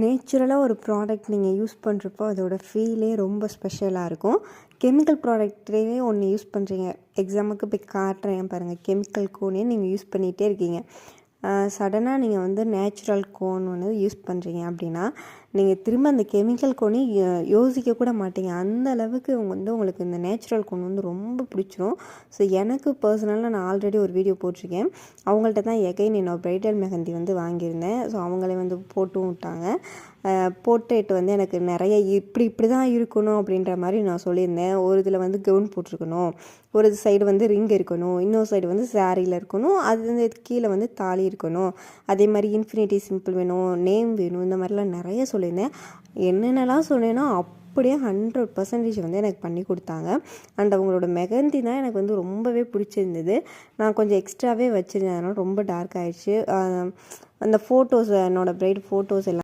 நேச்சுரலாக ஒரு ப்ராடக்ட் நீங்கள் யூஸ் பண்ணுறப்போ அதோட ஃபீலே ரொம்ப ஸ்பெஷலாக இருக்கும். கெமிக்கல் ப்ராடக்ட்லேயே ஒன்று யூஸ் பண்ணுறீங்க. எக்ஸாம்பிளுக்கு போய் காட்டுறேன் பாருங்கள். கெமிக்கல் கோனே நீங்கள் யூஸ் பண்ணிகிட்டே இருக்கீங்க. சடனாக நீங்கள் வந்து நேச்சுரல் கோன் வந்து யூஸ் பண்ணுறீங்க அப்படின்னா நீங்கள் திரும்ப அந்த கெமிக்கல் கோனே யோசிக்க கூட மாட்டீங்க. அந்த அளவுக்கு உங்களுக்கு இந்த நேச்சுரல் கோன் வந்து ரொம்ப பிடிச்சிரும். ஸோ எனக்கு பர்சனலாக நான் ஆல்ரெடி ஒரு வீடியோ போட்டிருக்கேன். அவங்கள்ட்ட தான் எகைன் என்னோடய ப்ரைடல் மெஹந்தி வந்து வாங்கியிருந்தேன். ஸோ அவங்களே வந்து போட்டும் விட்டாங்க. போர்ட்ரேட் வந்து எனக்கு நிறைய இப்படி தான் இருக்கணும் அப்படின்ற மாதிரி நான் சொல்லியிருந்தேன். ஒரு இதில் வந்து கவுன் போட்டிருக்கணும், ஒரு சைடு வந்து ரிங் இருக்கணும், இன்னொரு சைடு வந்து சாரியில் இருக்கணும், அது வந்து கீழே வந்து தாலி இருக்கணும், அதே மாதிரி இன்ஃபினிட்டி சிம்பிள் வேணும், நேம் வேணும், இந்த மாதிரிலாம் நிறைய சொல்லியிருந்தேன். என்னென்னலாம் சொன்னேன்னா அப்படியே 100% வந்து எனக்கு பண்ணி கொடுத்தாங்க. அண்ட் அவங்களோட மெஹந்தி தான் எனக்கு வந்து ரொம்பவே பிடிச்சிருந்தது. நான் கொஞ்சம் எக்ஸ்ட்ராவே வச்சுருந்தேன், அதனால் ரொம்ப டார்க் ஆகிடுச்சு. அந்த ஃபோட்டோஸ், என்னோடய ப்ரைட் ஃபோட்டோஸ் எல்லாம்